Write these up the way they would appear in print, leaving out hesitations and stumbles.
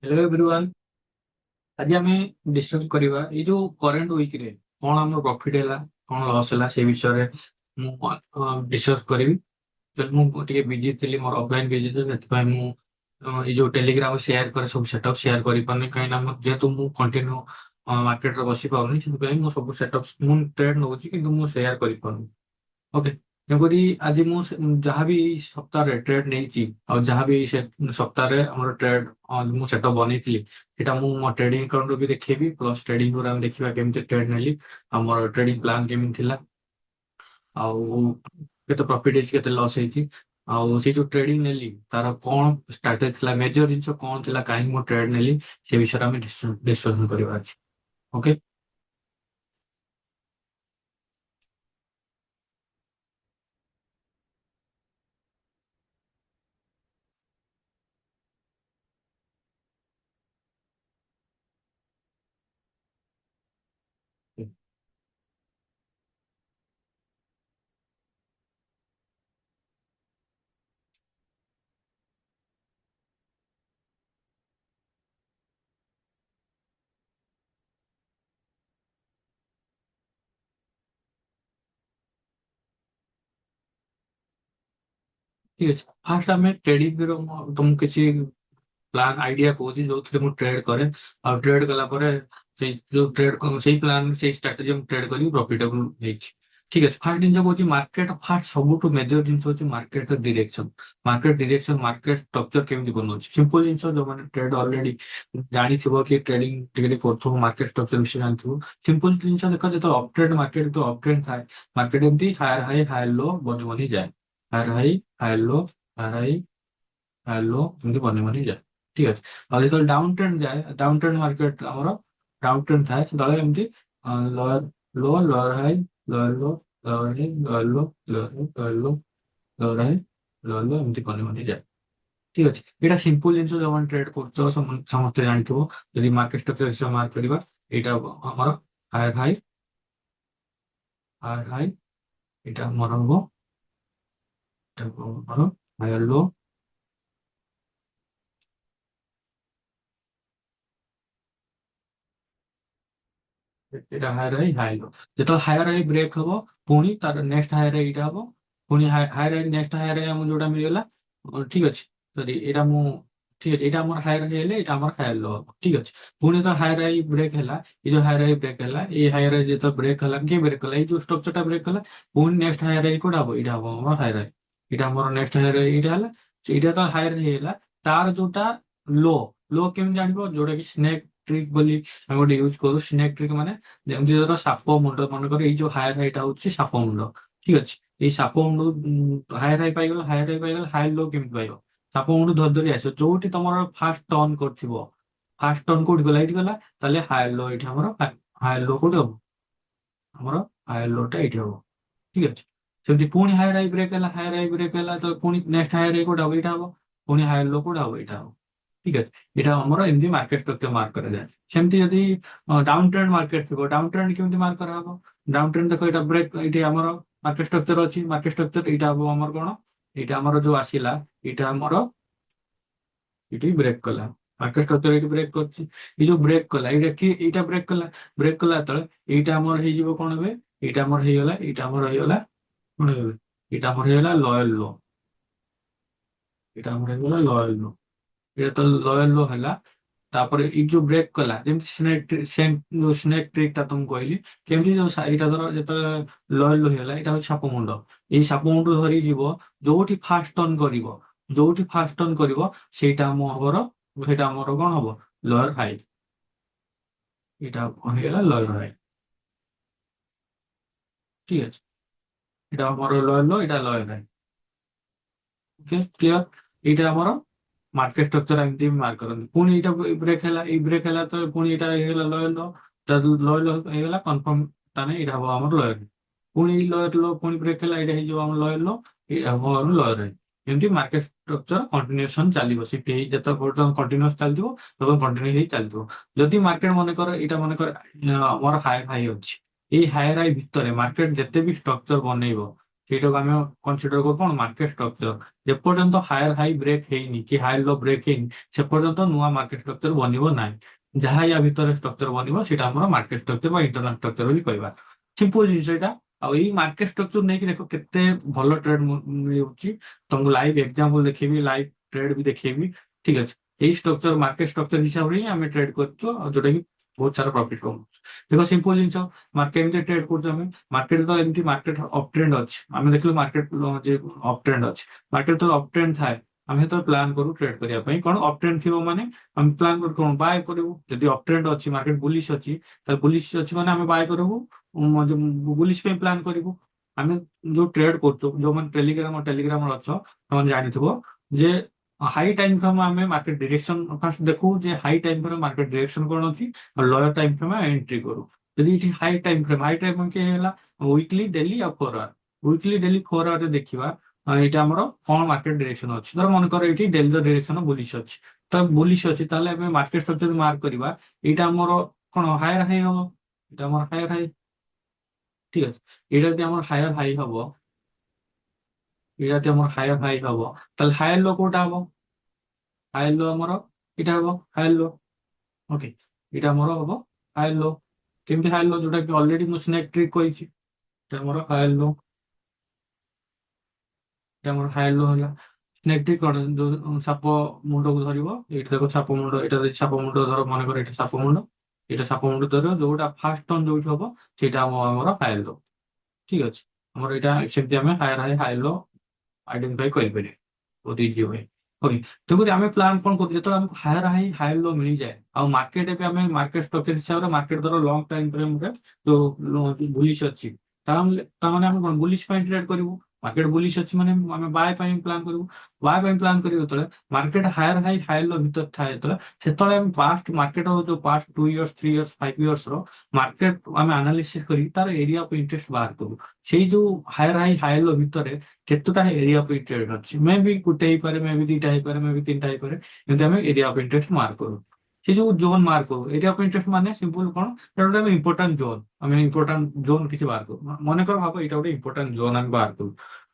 Hello everyone. आज आम discuss करवा ये जो करंट वीक रे कौन आम प्रॉफिट है कौन लॉस है से विषय में डिस्कस करी। मुझे बिजी थी मोर ऑफलाइन बिजी ये जो टेलीग्राम शेयर करे सब सेटअप शेयर कर पारे कहीं जेहेतु मुझे कंटिन्यू मार्केट बस पाऊनी से सब सेटअप मुझे ट्रेड नौ कि शेयर कर ओके। ତେଣୁକରି ଆଜି ମୁଁ ଯାହା ବି ଏଇ ସପ୍ତାହରେ ଟ୍ରେଡ୍ ନେଇଛି ଆଉ ଯାହା ବି ସେ ସପ୍ତାହରେ ଆମର ଟ୍ରେଡ୍ ମୁଁ ସେଟା ବନେଇଥିଲି ସେଟା ମୁଁ ମୋ ଟ୍ରେଡିଂ ଆକାଉଣ୍ଟରୁ ବି ଦେଖେଇବି ପ୍ଲସ୍ ଟ୍ରେଡିଂ ରୁ ଆମେ ଦେଖିବା କେମିତି ଟ୍ରେଡ୍ ନେଲି ଆମର ଟ୍ରେଡିଂ ପ୍ଲାନ୍ କେମିତି ଥିଲା ଆଉ କେତେ ପ୍ରଫିଟ୍ ହେଇଛି କେତେ ଲସ୍ ହେଇଛି ଆଉ ସେ ଯୋଉ ଟ୍ରେଡିଂ ନେଲି ତାର କଣ ଷ୍ଟ୍ରାଟେଜି ଥିଲା ମେଜର ଜିନିଷ କଣ ଥିଲା କାହିଁକି ମୁଁ ଟ୍ରେଡ୍ ନେଲି ସେ ବିଷୟରେ ଆମେ ଡିସ୍କସନ କରିବା ଅଛି। ଓକେ। ଠିକ ଅଛି ଫାର୍ଷ୍ଟ ଆମେ ଟ୍ରେଡିଂ ର ତମକୁ କିଛି ପ୍ଲାନ୍ ଆଇଡିଆ କହୁଛି ଯୋଉଥିରେ ମୁଁ ଟ୍ରେଡ୍ କରେ ଆଉ ଟ୍ରେଡ୍ କଲା ପରେ ସେଇ ଯୋଉ ଟ୍ରେଡ୍ ସେଇ ପ୍ଲାନ୍ ସେଇ ଷ୍ଟ୍ରାଟେଜି ମୁଁ ଟ୍ରେଡ୍ କରି ପ୍ରଫିଟେବଲ ହେଇଛି। ଠିକ ଅଛି ଫାର୍ଷ୍ଟ ଜିନିଷ କହୁଛି ମାର୍କେଟ ଫାର୍ଷ୍ଟ ସବୁଠୁ ମେଜର ଜିନିଷ ହଉଛି ମାର୍କେଟ ଡିରେକ୍ସନ। ମାର୍କେଟ ଷ୍ଟ୍ରକ୍ଚର କେମିତି ବନଉଛି ସିମ୍ପଲ ଜିନିଷ ଯୋଉମାନେ ଟ୍ରେଡ୍ ଅଲରେଡି ଜାଣିଥିବ କି ଟ୍ରେଡିଂ ଟିକେ ଟିକେ କରୁଥିବ ମାର୍କେଟ ଷ୍ଟ୍ରକ୍ଚର ବିଷୟରେ ଜାଣିଥିବ ସିମ୍ପଲ ଜିନିଷ ଦେଖ ଯେତେବେଳେ ଅପଟ୍ରେଣ୍ଡ ମାର୍କେଟ ଯେତେବେଳେ ଅପଟ୍ରେଣ୍ଡ ଥାଏ ମାର୍କେଟ ଏମିତି ହାୟର ହାଇ ହାୟର ଲୋ ବନି ବନି ଯାଏ higher high higher low higher high hello ଏମିତି ବନି ବନି ଯାଏ। ଠିକ ଅଛି ଆଉ ଯେତେବେଳେ ଡାଉନ ଟ୍ରେଣ୍ଡ ଯାଏ ଡାଉନ ଟ୍ରେଣ୍ଡ ମାର୍କେଟ ଆମର ଡାଉନ ଟ୍ରେଣ୍ଡ ଥାଏ ସେତେବେଳେ ଏମିତି lower low lower high lower low lower high lower low lower low lower high lower ଲୋ ଏମିତି ବନି ବନି ଯାଏ। ଠିକ ଅଛି ଏଇଟା ସିମ୍ପଲ ଜିନିଷ ଯୋଉମାନେ ଟ୍ରେଡ୍ କରୁଛ ସମସ୍ତେ ଜାଣିଥିବ ଯଦି ମାର୍କେଟ ଷ୍ଟ୍ରକ୍ଚର ମାର୍କ କରିବା ଏଇଟା ହବ ଆମର ହାୟର ହାଇ ହାୟର ହାଇ ଏଇଟା ଆମର ହବ ଏଇଟା ହବ ଆମର ହାୟର ଲୋ এটা হায়ার হাই হাই লো যেତେବେଳେ ହାୟର ହାଇ ବ୍ରେକ୍ ହବ ପୁଣି ତାର ନେକ୍ସଟ ହାୟର ହାଇ ଏଇଟା ହବ ପୁଣି higher high next higher high ଆମକୁ ଯୋଉଟା ମିଳିଗଲା ଠିକ ଅଛି ଯଦି ଏଇଟା ମୁଁ ଠିକ ଅଛି ଏଇଟା ଆମର ହାୟର ହାଇ ହେଲେ ଏଇଟା ଆମର ହାୟର ଲୋ ହବ ଠିକ ଅଛି ପୁଣି ଯେତେବେଳେ ହାୟର ହାଇ ବ୍ରେକ୍ ହେଲା ଏଇ ଯୋଉ ହାୟର ହାଇ ବ୍ରେକ୍ ହେଲା ଏଇ ହାୟର ହାଇ ଯେତେବେଳେ ବ୍ରେକ୍ ହେଲା କିଏ ବ୍ରେକ୍ କଲା ଏଇ ଯୋଉ ଷ୍ଟ୍ରକ୍ଚର ଟା ବ୍ରେକ୍ କଲା ପୁଣି ନେକ୍ସଟ ହାୟର ହାଇ କୋଉଟା ହବ ଏଇଟା ହବ ଆମର ହାୟର ହାଇ ଏଇଟା ଆମର ନେକ୍ସଟ ହାୟର ହାଇ ଏଇଟା ହେଲା ଏଇଟା ତ ହାୟର ହାଇ ହେଲା ତାର ଯୋଉଟା ଲୋ ଲୋ କେମିତି ଜାଣିବ ଯୋଉଟା କି ସ୍ନେକ୍ ଟ୍ରିକ୍ ବୋଲି ଆମେ ଗୋଟେ ୟୁଜ କରୁ ସ୍ନେକ୍ ଟ୍ରିକ୍ ମାନେ ଯେମିତି ଧର ସାପ ମୁଣ୍ଡ ମନେକର ଏଇ ଯୋଉ ହାୟର ହାଇଟା ହଉଛି ସାପ ମୁଣ୍ଡ ଠିକ ଅଛି ଏଇ ସାପ ମୁଣ୍ଡ ହାୟର ହାଇ ପାଇଗଲା ହାୟର ହାଇ ପାଇଗଲା ହାୟର ଲୋ କେମିତି ପାଇବ ସାପ ମୁଣ୍ଡ ଧରି ଧରି ଆସିବ ଯୋଉଠି ତମର ଫାଷ୍ଟ ଟର୍ନ କରିଥିବ ଫାଷ୍ଟ ଟର୍ନ କୋଉଠି ଗଲା ଏଇଠି ଗଲା ତାହେଲେ ହାୟର ଲୋ ଏଇଠି ଆମର ହାୟର ଲୋ କୋଉଠି ହବ ଆମର ହାୟର ଲୋ ଟା ଏଇଠି ହବ ଠିକ ଅଛି ସେମିତି ପୁଣି ହାୟର ହାଇ ବ୍ରେକ୍ ହେଲା ହାୟର ହାଇ ବ୍ରେକ୍ ହେଲା ତ ପୁଣି ନେକ୍ସଟ ହାୟର ହାଇ କୋଉଟା ହବ ଏଇଟା ହବ ପୁଣି ହାୟର ଲୋ କୋଉଟା ହବ ଏଇଟା ହବ ଠିକ ଅଛି ଏଇଟା ଆମର ଏମିତି ମାର୍କେଟ ଷ୍ଟ୍ରକ୍ଚର ମାର୍କ କରାଯାଏ ସେମିତି ଯଦି ଡାଉନ ଟ୍ରେଣ୍ଡ ମାର୍କେଟ ଥିବ ଡାଉନ ଟ୍ରେଣ୍ଡ କେମିତି ମାର୍କ କରାହବ ଡାଉନ ଟ୍ରେଣ୍ଡ ଦେଖ ଏଇଟା ବ୍ରେକ୍ ଏଇଠି ଆମର ମାର୍କେଟ ଷ୍ଟ୍ରକ୍ଚର ଅଛି ମାର୍କେଟ ଷ୍ଟ୍ରକ୍ଚର ଏଇଟା ହବ ଆମର କଣ ଏଇଟା ଆମର ଯୋଉ ଆସିଲା ଏଇଟା ଆମର ଏଇଠି ବ୍ରେକ୍ କଲା ମାର୍କେଟ ଷ୍ଟ୍ରକ୍ଚର ଏଇଠି ବ୍ରେକ୍ କରୁଛି ଏଇ ଯୋଉ ବ୍ରେକ୍ କଲା ଏଇଟା କି ଏଇଟା ବ୍ରେକ୍ କଲା ଯେତେବେଳେ ଏଇଟା ଆମର ହେଇଯିବ କଣ ଏବେ ଏଇଟା ଆମର ହେଇଗଲା ଏଇଟା ଆମର ହେଇଗଲା କଣ ହେଇଗଲା ଏଇଟା ଆମର ହେଇଗଲା ଲୟାଲ ଲୋ ଏଇଟା ଆମର ହେଇଗଲା ଲୟାଲ ଲୋ ଏଇଟା ତ ଲୟାଲ ଲୋ ହେଲା ତାପରେ ଏଇ ଯୋଉ ବ୍ରେକ୍ କଲା ଯେମିତି ସ୍ନେକ୍ ଟ୍ରିକ୍ ଟା ତମକୁ କହିଲି କେମିତି ଯୋଉ ଏଇଟା ଧର ଯେତେବେଳେ ଲୟ लो ହେଇଗଲା ଏଇଟା ହଉଛି ସାପ ମୁଣ୍ଡ ଏଇ ସାପ ମୁଣ୍ଡ ଧରି ଯିବ ଯୋଉଠି ଫାଷ୍ଟ ଟର୍ନ କରିବ ଯୋଉଠି ଫାଷ୍ଟ ଟର୍ନ କରିବ ସେଇଟା ଆମର କଣ ହବ ଲୟର ହାଇ ଏଇଟା କଣ ହେଇଗଲା ଲୟର ହାଇ ଠିକ ଅଛି ଏଇଟା ଆମର ଲୟ लो ଏଇଟା ଲୟର ହାଇ କ୍ଲିୟର ଏଇଟା ଆମର ମାର୍କେଟ ଷ୍ଟ୍ରକ୍ଚର ଏମିତି ମାର୍କ କରନ୍ତି ପୁଣି ଏଇଟା ବ୍ରେକ୍ ହେଲା ଏଇ ବ୍ରେକ୍ ହେଲା ତ ପୁଣି ଏଇଟା ହେଇଗଲା ଲୟର लो ଲୟ लो ହେଇଗଲା କନଫର୍ମ ତାହେଲେ ଏଇଟା ହବ ଆମର ଲୟର ପୁଣି ଏଇ ଲୟର लो ପୁଣି ବ୍ରେକ୍ ହେଲା ଏଇଟା ହେଇଯିବ ଆମର ଲୟର लो ଏଇଟା ହବ ଆମର ଲୟର ହାଇ ଏମିତି ମାର୍କେଟ ଷ୍ଟ୍ରକ୍ଚର କଣ୍ଟିନ୍ୟୁସନ ଚାଲିବ ସିଫ୍ଟ ହେଇ ଯେତେ ପର୍ଯ୍ୟନ୍ତ କଣ୍ଟିନ୍ୟୁସ ଚାଲିଥିବ ତবে କଣ୍ଟିନ୍ୟୁ ହେଇ ଚାଲିଥିବ ଯଦି ମାର୍କେଟ ମନେକର ଏଇଟା ମନେକର ଆମର ହାୟର ହାଇ ଅଛି ଏଇ ହାୟର ହାଇ ଭିତରେ ମାର୍କେଟ ଯେତେ ବି ଷ୍ଟ୍ରକ୍ଚର ବନେଇବ ସେଇଟାକୁ ଆମେ କନସିଡର କରୁ କଣ ମାର୍କେଟ ଷ୍ଟ୍ରକ୍ଚର। ଯେପର୍ଯ୍ୟନ୍ତ ହାୟର ହାଇ ବ୍ରେକ୍ ହେଇନି କି ହାୟର ଲୋ ବ୍ରେକ୍ ହେଇନି ସେ ପର୍ଯ୍ୟନ୍ତ ନୂଆ ମାର୍କେଟ ଷ୍ଟ୍ରକ୍ଚର ବନିବ ନାହିଁ। ଯାହା ୟା ଭିତରେ ଷ୍ଟ୍ରକ୍ଚର ବନିବ ସେଇଟା ଆମର ମାର୍କେଟ ଷ୍ଟ୍ରକ୍ଚର ବା ଇଣ୍ଟରନାଲ ଷ୍ଟ୍ରକ୍ଚର ବୋଲି କହିବା। ସିମ୍ପଲ ଜିନିଷ ଏଇଟା। ଆଉ ଏଇ ମାର୍କେଟ ଷ୍ଟ୍ରକ୍ଚର ନେଇକି ଦେଖ କେତେ ଭଲ ଟ୍ରେଡ ମିଳୁଛି। ତମକୁ ଲାଇଭ ଏକ୍ସାମ୍ପଲ ଦେଖେଇବି, ଲାଇଭ ଟ୍ରେଡ ବି ଦେଖେଇବି। ଠିକ ଅଛି। ଏଇ ଷ୍ଟ୍ରକ୍ଚର ମାର୍କେଟ ଷ୍ଟ୍ରକ୍ଚର ହିସାବରେ ହିଁ ଆମେ ଟ୍ରେଡ କରୁଛୁ, ଆଉ ଯୋଉଟା କି ବହୁତ ସାରା ପ୍ରଫିଟ କମୁଛୁ। ଦେଖ ସିମ୍ପଲ ଜିନିଷ, ମାର୍କେଟ ଏମିତି ଟ୍ରେଡ କରୁଛୁ ଆମେ। ମାର୍କେଟ ତ ଏମିତି ମାର୍କେଟ ଅପ୍ ଟ୍ରେଣ୍ଡ ଅଛି, ଆମେ ଦେଖିଲୁ ମାର୍କେଟ ଯେ ଅପ୍ ଟ୍ରେଣ୍ଡ ଅଛି। ମାର୍କେଟ ତ ଅପ୍ ଟ୍ରେଣ୍ଡ ଥାଏ, ଆମେ ଯେତେବେଳେ ପ୍ଲାନ୍ କରୁ ଟ୍ରେଡ କରିବା ପାଇଁ, କଣ ଅପ୍ ଟ୍ରେଣ୍ଡ ଥିବ ମାନେ ଆମେ ପ୍ଲାନ୍ କରୁ କଣ ବାୟ କରିବୁ। ଯଦି ଅପ୍ ଟ୍ରେଣ୍ଡ ଅଛି, ମାର୍କେଟ ବୁଲିଶ ଅଛି, ତାହେଲେ ବୁଲିଶ ଅଛି ମାନେ ଆମେ ବାୟ କରିବୁ, ବୁଲିଶ ପାଇଁ ପ୍ଲାନ୍ କରିବୁ। ଆମେ ଯୋଉ ଟ୍ରେଡ କରୁଛୁ, ଯୋଉମାନେ ଟେଲିଗ୍ରାମ ଅଛ, ସେମାନେ ଜାଣିଥିବ ଯେ ହାଇ ଟାଇମ ଫ୍ରେମ୍ ଆମେ ମାର୍କେଟ ଡିରେକ୍ସନ ଫାଷ୍ଟ ଦେଖୁ ଯେ high time frame market direction କଣ ଅଛି, ଆଉ ଲୋୟର ଟାଇମ ଫ୍ରେମ୍ ଏଣ୍ଟ୍ରି କରୁ। ଯଦି ଏଠି ହାଇ ଟାଇମ କି ହେଲା ୱିକଲି, ଡେଲି ଆଉ 4 ଆୱାର। ୱିକଲି ଡେଲି 4 ଆୱାରରେ ଦେଖିବା ଏଇଟା ଆମର କଣ ମାର୍କେଟ ଡିରେକ୍ସନ ଅଛି। ଧର ମନେକର ଏଇଠି ଡେଲି ଡିରେକ୍ସନ ବୁଲିଶ ଅଛି, ତ ବୁଲିଶ ଅଛି ତାହେଲେ ଆମେ ମାର୍କେଟ ଷ୍ଟ୍ରକ୍ଚର ମାର୍କ କରିବା। ଏଇଟା ଆମର କଣ ହାୟର ହାଇ ହବ, ଏଇଟା ଆମର ହାୟର ହାଇ। ଠିକ ଅଛି। ଏଇଟା ଯଦି ଆମର ହାୟର ହାଇ ହବ, ଏଇଟା ଯଦି ଆମର ହାୟର ହାଇ ହବ, ତାହେଲେ ହାୟର लो କୋଉଟା ହବ? ହାୟର लो ଆମର ଏଇଟା ହବ ହାୟର लो। ଓକେ। ଏଇଟା ଆମର ହବ ହାୟର लो। କେମିତି ହାୟର लो? ଯୋଉଟା କି ଅଲରେଡି ମୁଁ ସ୍ନେକ୍ ଟ୍ରିକ୍ କହିଛି। ଏଇଟା ଆମର ହାୟର लो, ଏଇଟା ଆମର ହାୟର लो ହେଲା। ସ୍ନେକ୍ ଟ୍ରିକ୍ କଣ? ଯୋଉ ସାପ ମୁଣ୍ଡକୁ ଧରିବ, ଏଇଠି ଦେଖ ସାପ ମୁଣ୍ଡ, ଏଇଟା ଯଦି ସାପ ମୁଣ୍ଡ ଧର, ମନେକର ଏଇଟା ସାପ ମୁଣ୍ଡ, ଏଇଟା ସାପ ମୁଣ୍ଡ ଧରିବ, ଯୋଉଟା ଫାଷ୍ଟ ଟର୍ନ ଯୋଉଠି ହବ ସେଇଟା ଆମର ହାୟର लो। ଠିକ ଅଛି। ଆମର ଏଇଟା ସେମିତି ଆମେ ହାୟର ହାଇ ହାୟର लो ଆଇଡେଣ୍ଟିଫାଇ କରିପାରିବେ ବହୁତ ଇଜି ହୁଏ। ଓକେ। ତେଣୁକରି ଆମେ ପ୍ଲାନ୍ କଣ କରୁ, ଯେତେବେଳେ ଆମକୁ ହାୟର ହାଇ ହାୟର लो ମିଳିଯାଏ, ଆଉ ମାର୍କେଟ ଏବେ ଆମେ ମାର୍କେଟ ଷ୍ଟ୍ରକ୍ଚର ହିସାବରେ ମାର୍କେଟ ଧର ଲଙ୍ଗ ଟାଇମ ଫ୍ରେମରେ ଯୋଉ ବୁଲିଶ ଅଛି, ତାମାନେ ଆମେ କଣ ବୁଲିଶ ପାଇଁ ଟ୍ରେଡ୍ କରିବୁ। ମାର୍କେଟ ବୁଲିଶ ଅଛି ମାନେ ଆମେ ବାୟ ପାଇଁ ପ୍ଲାନ୍ କରିବୁ। ବାୟ ପାଇଁ ପ୍ଲାନ୍ କରିବୁ ଯେତେବେଳେ ମାର୍କେଟ ହାୟର ହାଇ ହାୟର ଲୋ ଭିତରେ ଥାଏ, ସେତେବେଳେ ଆମେ ପାଷ୍ଟ ମାର୍କେଟ ଯୋଉ ପାଷ୍ଟ 2 ଇୟର୍ସ 3 ଇୟର୍ସ 5 ଇୟର୍ସ ର ମାର୍କେଟ ଆମେ ଆନାଲିସିସ୍ କରି ତାର ଏରିଆ ଅଫ୍ ଇଣ୍ଟରେଷ୍ଟ ବାହାର କରୁ। ସେଇ ଯୋଉ ହାୟର ହାଇ ହାୟର ଲୋ ଭିତରେ କେତେଟା ଏରିଆ ଅଫ୍ ଇଣ୍ଟରେଷ୍ଟ ଅଛି, ମେ ବି ଗୋଟେ ହେଇପାରେ, ମେ ବି ଦିଟା ହେଇପାରେ, ମେ ବି ତିନିଟା ହେଇପାରେ। ଏମିତି ଆମେ ଏରିଆ ଅଫ୍ ଇଣ୍ଟରେଷ୍ଟ ମାର୍କ କରୁ। ସେ ଯୋଉ ଜୋନ୍ ମାର୍କ କରୁ, ଏରିଆ ଅଫ୍ ଇଣ୍ଟରେଷ୍ଟ ମାନେ ସିମ୍ପଲ କଣ, ଏଟା ଗୋଟେ ଆମେ ଇମ୍ପୋର୍ଟାଣ୍ଟ ଜୋନ୍, ଆମେ ଇମ୍ପୋର୍ଟାଣ୍ଟ ଜୋନ୍ କିଛି ବାହାର କରୁ। ମନେକର ଭାବ ଏଇଟା ଗୋଟେ ଇମ୍ପୋର୍ଟାଣ୍ଟ ଜୋନ୍ ଆମେ ବାହାର କରୁ।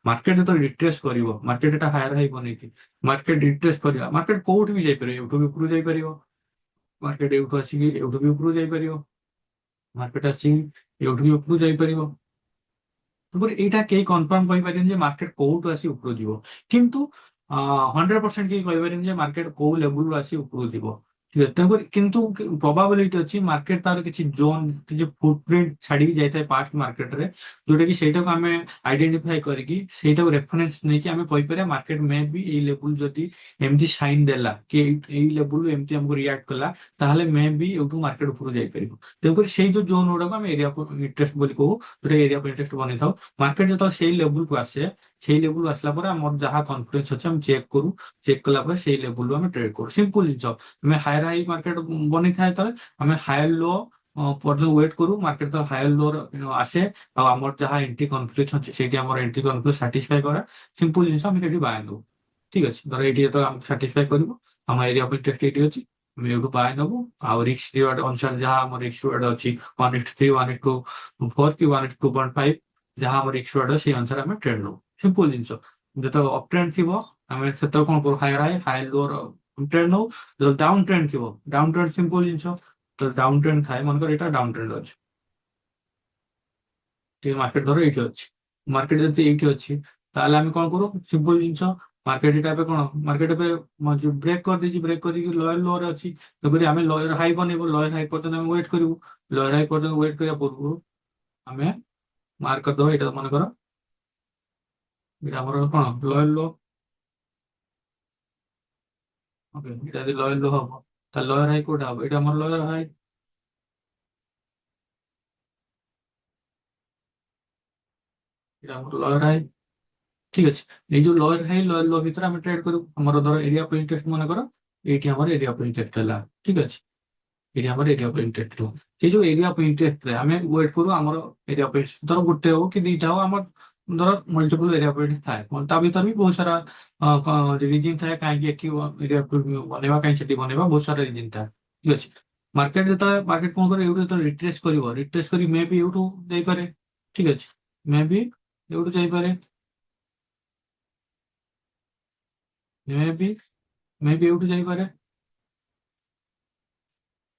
ମାର୍କେଟ ଯେତେବେଳେ ରିଟ୍ରେସ୍ କରିବ, ମାର୍କେଟ ଏଟା ହାୟର ହାଇ ବନେଇଛି, ମାର୍କେଟ ରିଟ୍ରେସ୍ କରିବା, ମାର୍କେଟ କୋଉଠି ବି ଯାଇପାରିବ, ଏଉଠୁ ବି ଉପରକୁ ଯାଇପାରିବ। ମାର୍କେଟ ଏଉଠୁ ଆସିକି ଏଉଠୁ ବି ଉପରକୁ ଯାଇପାରିବ। ମାର୍କେଟ ଆସିକି ଏଉଠୁ ବି ଉପରକୁ ଯାଇପାରିବ। ତେଣୁକରି ଏଇଟା କେହି କନଫର୍ମ କହିପାରିବେନି ଯେ ମାର୍କେଟ କୋଉଠୁ ଆସି ଉପରକୁ ଯିବ। କିନ୍ତୁ 100% କେହି କହିପାରିବେନି ଯେ ମାର୍କେଟ କୋଉ ଲେବୁଲରୁ ଆସି ଉପରକୁ ଯିବ। ଠିକ ଅଛି। ତେଣୁକରି କିନ୍ତୁ ପ୍ରୋବାବିଲିଟି ଅଛି ମାର୍କେଟ ତାର କିଛି ଜୋନ୍, କିଛି ଫୁଟପ୍ରିଣ୍ଟ ଛାଡିକି ଯାଇଥାଏ ପାଷ୍ଟ ମାର୍କେଟରେ, ଯୋଉଟା କି ସେଇଟାକୁ ଆମେ ଆଇଡେଣ୍ଟିଫାଇ କରିକି ସେଇଟାକୁ ରେଫରେନ୍ସ ନେଇକି ଆମେ କହିପାରିବା ମାର୍କେଟ ମେ ବି ଏଇ ଲେବୁଲ ଯଦି ଏମିତି ସାଇନ୍ ଦେଲା କି ଏଇ ଲେବୁଲରୁ ଏମିତି ଆମକୁ ରିଆକ୍ଟ କଲା, ତାହେଲେ ମେ ବି ଏଇଠୁ ମାର୍କେଟ ଉପରକୁ ଯାଇପାରିବ। ତେଣୁକରି ସେଇ ଯୋଉ ଜୋନ୍ ଗୁଡାକୁ ଆମେ ଏରିଆ ଅଫ୍ ଇଣ୍ଟରେଷ୍ଟ ବୋଲି କହୁ, ଯୋଉଟା ଏରିଆ ଅଫ୍ ଇଣ୍ଟରେଷ୍ଟ ବନେଇଥାଉ। ମାର୍କେଟ ଯେତେବେଳେ ସେଇ ଲେବୁଲକୁ ଆସେ, ସେଇ ଲେବୁଲ ଆସିଲା ପରେ ଆମର ଯାହା କନଫିଡେନ୍ସ ଅଛି ଆମେ ଚେକ୍ କରୁ। ଚେକ୍ କଲା ପରେ ସେଇ ଲେବୁଲରୁ ଆମେ ଟ୍ରେଡ୍ କରୁ। ସିମ୍ପଲ ଜିନିଷ। ଆମେ ହାୟର ହାଇ ମାର୍କେଟ ବନେଇଥାଏ ଯେତେବେଳେ ଆମେ ହାୟର ଲୋ ପର୍ଯ୍ୟନ୍ତ ୱେଟ୍ କରୁ। ମାର୍କେଟ ତ ହାୟର ଲୋ ଆସେ, ଆଉ ଆମର ଯାହା ଏଣ୍ଟ୍ରି କନଫିଡେନ୍ସ ଅଛି ସେଇଠି ଆମର ଏଣ୍ଟ୍ରି କନଫିଡେନ୍ସ ସାଟିସ୍ଫାଇ କରେ। ସିମ୍ପଲ ଜିନିଷ ଆମେ ସେଠି ବାୟ ନେବୁ। ଠିକ ଅଛି। ଧର ଏଇଠି ଯେତେବେଳେ ଆମେ ସାଟିସ୍ଫାଇ କରିବୁ, ଆମ ଏରିଆ ଅଫ୍ ଇଣ୍ଟରେଷ୍ଟ ଏଇଠି ଅଛି, ଆମେ ଏଇଠୁ ବାୟ ନେବୁ। ଆଉ ରିସ୍କ ରିୱାର୍ଡ ଅନୁସାରେ ଯାହା ଆମର ରିସ୍କ ରିୱାର୍ଡ ଅଛି 1:3 1:4 କି 1:2.5, ଯାହା ଆମର ରିସ୍କ ରିୱାର୍ଡ ସେଇ ଅନୁସାରେ ଆମେ ଟ୍ରେଡ୍ ନେବୁ। ସିମ୍ପଲ ଜିନିଷ। ଯେତେବେଳେ ଅପ୍ ଟ୍ରେଣ୍ଡ ଥିବ ଆମେ ସେତେବେଳେ କଣ କରୁ, ହାୟର ହାଇ ହାୟର ଲୋ ର ଟ୍ରେଣ୍ଡ ନଉ। ଯେତେବେଳେ ଡାଉନ୍ ଟ୍ରେଣ୍ଡ ଥିବ, ଡାଉନ୍ ଟ୍ରେଣ୍ଡ ସିମ୍ପଲ ଜିନିଷ। ତ ଡାଉନ୍ ଟ୍ରେଣ୍ଡ ଥାଏ, ମନେକର ଏଇଟା ଡାଉନ୍ ଟ୍ରେଣ୍ଡ ଅଛି, ଟିକେ ମାର୍କେଟ ଧର ଏଇଠି ଅଛି। ମାର୍କେଟ ଯଦି ଏଇଠି ଅଛି ତାହେଲେ ଆମେ କଣ କରୁ, ସିମ୍ପଲ ଜିନିଷ। ମାର୍କେଟ ଏଟା ଏବେ କଣ, ମାର୍କେଟ ଏବେ ବ୍ରେକ୍ କରିଦେଇଛି, ବ୍ରେକ୍ କରିକି ଲୋୟର ଲୋରେ ଅଛି। ତେଣୁକରି ଆମେ ଲୋୟର ହାଇ ବନେଇବୁ, ଲୋୟର ହାଇ ପର୍ଯ୍ୟନ୍ତ ଆମେ ୱେଟ୍ କରିବୁ। ଲୋୟର ହାଇ ପର୍ଯ୍ୟନ୍ତ ୱେଟ୍ କରିବା ପୂର୍ବରୁ ଆମେ ମାର୍କ କରିଦବା, ଏଇଟା ମନେକର ଏଇଟା ଆମର କଣ ଲୋୟର ଲୋ। ଓକେ। ଏଇଟା ଯଦି ଲୋୟର ଲୋ ହବ, ତାହେଲେ ଲୋୟର ହାଇ କୋଉଟା ହବ, ଏଇଟା ଆମର ଲୋୟର ହାଇ। ଏଇଟା ଆମର ଲୋୟର ହାଇ। ଠିକ ଅଛି। ଏଇ ଯୋଉ ଲୋୟର ହାଇ ଲୋୟର ଲୋ ଭିତରେ ଆମେ ଟ୍ରେଡ୍ କରିବୁ। ଆମର ଧର ଏରିଆ ଅଫ୍ ଇଣ୍ଟରେଷ୍ଟ ମନେକର ଏଇଠି ଆମର ଏରିଆ ଅଫ୍ ଇଣ୍ଟରେଷ୍ଟ ହେଲା। ଠିକ ଅଛି। ଏଇଠି ଆମର ଏରିଆ ଅଫ୍ ଇଣ୍ଟରେଷ୍ଟ ଥିବ। ସେଇ ଯୋଉ ଏରିଆ ଅଫ୍ ଇଣ୍ଟରେଷ୍ଟରେ ଆମେ ୱେଟ୍ କରୁ ଆମର ଏରିଆ ଅଫ୍ ଇଣ୍ଟରେଷ୍ଟ ଧର ଗୋଟେ ହଉ କି ଦିଟା ହଉ, ଆମର ଧର ମଲ୍ଟିପୁଲ ଏରିଆ ଅଫ୍ ଇଣ୍ଟରେଷ୍ଟ ଥାଏ। ତା ଭିତରେ ବି ବହୁତ ସାରା ରିଜିନ୍ ଥାଏ, କାହିଁକି ଏଠି ଏରିଆ ବନେଇବା, କାହିଁକି ସେଠି ବନେଇବା, ବହୁତ ସାରା ରିଜିନ୍ ଥାଏ। ଠିକ ଅଛି। ମାର୍କେଟ ଯେତେବେଳେ ମାର୍କେଟ କଣ କରେ, ଏଇଠୁ ଯେତେବେଳେ ରିଟ୍ରେସ୍ କରିବ, ରିଟ୍ରେସ୍ କରି ମେ ବି ଏଇଠୁ ଦେଇପାରେ। ଠିକ ଅଛି। ମେ ବି ଏଇଠୁ ଯାଇପାରେ, ମେ ବି ଏଇଠୁ ଯାଇପାରେ।